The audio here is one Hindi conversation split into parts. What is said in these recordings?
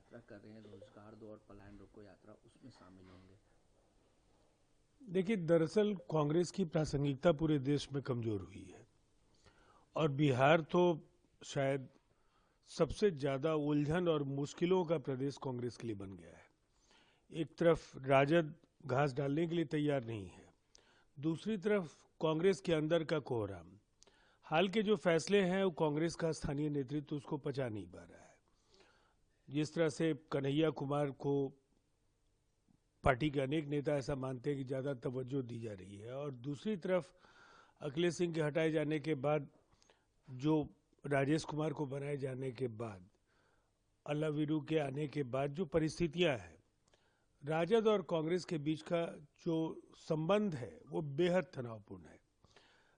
यात्रा कर रहे हैं, रोजगार दो और पलायन रोको यात्रा, उसमें शामिल होंगे? देखिए, दरअसल कांग्रेस की प्रासंगिकता पूरे देश में कमजोर हुई है और बिहार तो शायद सबसे ज्यादा उलझन और मुश्किलों का प्रदेश कांग्रेस के लिए बन गया है। एक तरफ राजद घास डालने के लिए तैयार नहीं है, दूसरी तरफ कांग्रेस के अंदर का कोहराम। हाल के जो फैसले हैं वो कांग्रेस का स्थानीय नेतृत्व उसको पचा नहीं पा रहा है। जिस तरह से कन्हैया कुमार को पार्टी के अनेक नेता ऐसा मानते हैं कि ज़्यादा तवज्जो दी जा रही है, और दूसरी तरफ अखिलेश सिंह के हटाए जाने के बाद जो राजेश कुमार को बनाए जाने के बाद अल्लावीरू के आने के बाद जो परिस्थितियां हैं, राजद और कांग्रेस के बीच का जो संबंध है वो बेहद तनावपूर्ण है।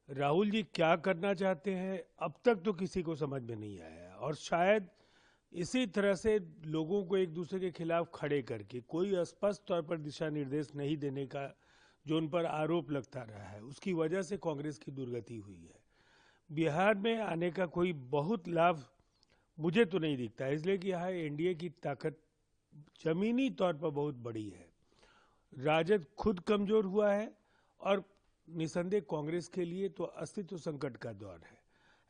राहुल जी क्या करना चाहते हैं अब तक तो किसी को समझ में नहीं आया है, और शायद इसी तरह से लोगों को एक दूसरे के खिलाफ खड़े करके कोई स्पष्ट तौर पर दिशा निर्देश नहीं देने का जो उन पर आरोप लगता रहा है, उसकी वजह से कांग्रेस की दुर्गति हुई है। बिहार में आने का कोई बहुत लाभ मुझे तो नहीं दिखता है, इसलिए कि यहाँ एनडीए की ताकत जमीनी तौर पर बहुत बड़ी है। राजद खुद कमजोर हुआ है और निसंदेह कांग्रेस के लिए तो अस्तित्व संकट का दौर है।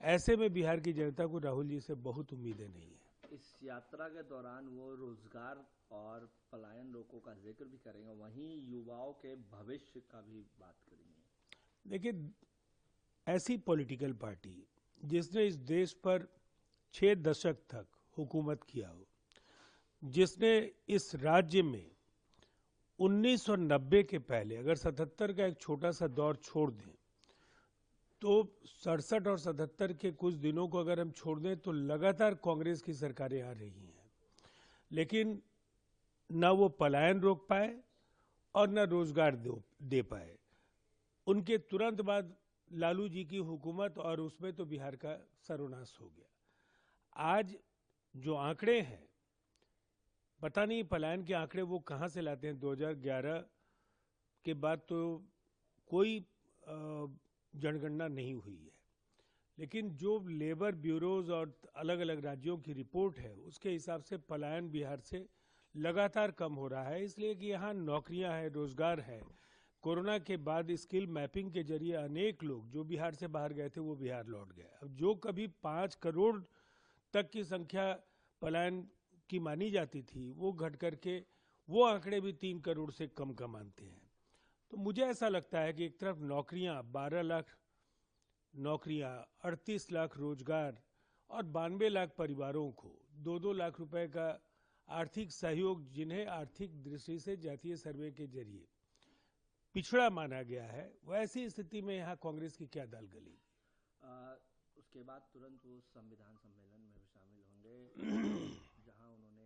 ऐसे में बिहार की जनता को राहुल जी से बहुत उम्मीदें नहीं है। इस यात्रा के दौरान वो रोजगार और पलायन रोको का जिक्र भी करेंगे, वहीं युवाओं के भविष्य का भी बात करेंगे। देखिए, ऐसी पॉलिटिकल पार्टी जिसने इस देश पर 6 दशक तक हुकूमत किया हो, जिसने इस राज्य में 1990 के पहले अगर 77 का एक छोटा सा दौर छोड़ दें तो 67 और 77 के कुछ दिनों को अगर हम छोड़ दें तो लगातार कांग्रेस की सरकारें आ रही हैं, लेकिन न वो पलायन रोक पाए और न रोजगार दे पाए। उनके तुरंत बाद लालू जी की हुकूमत, और उसमें तो बिहार का सर्वनाश हो गया। आज जो आंकड़े हैं, पता नहीं पलायन के आंकड़े वो कहां से लाते हैं। 2011 के बाद तो कोई जनगणना नहीं हुई है, लेकिन जो लेबर ब्यूरोज और अलग अलग राज्यों की रिपोर्ट है उसके हिसाब से पलायन बिहार से लगातार कम हो रहा है, इसलिए कि यहाँ नौकरियां हैं, रोजगार है। कोरोना के बाद स्किल मैपिंग के जरिए अनेक लोग जो बिहार से बाहर गए थे वो बिहार लौट गए। अब जो कभी 5 करोड़ तक की संख्या पलायन की मानी जाती थी वो घट करके वो आंकड़े भी 3 करोड़ से कम का मानते हैं। तो मुझे ऐसा लगता है कि एक तरफ नौकरियां 12 लाख नौकरियां, 38 लाख रोजगार और 92 लाख परिवारों को 2-2 लाख रुपए का आर्थिक सहयोग, जिन्हें आर्थिक दृष्टि से जातीय सर्वे के जरिए पिछड़ा माना गया है, वैसी स्थिति में यहाँ कांग्रेस की क्या दाल गली। उसके बाद तुरंत वो संविधान सम्मेलन में भी शामिल होंगे, जहां उन्होंने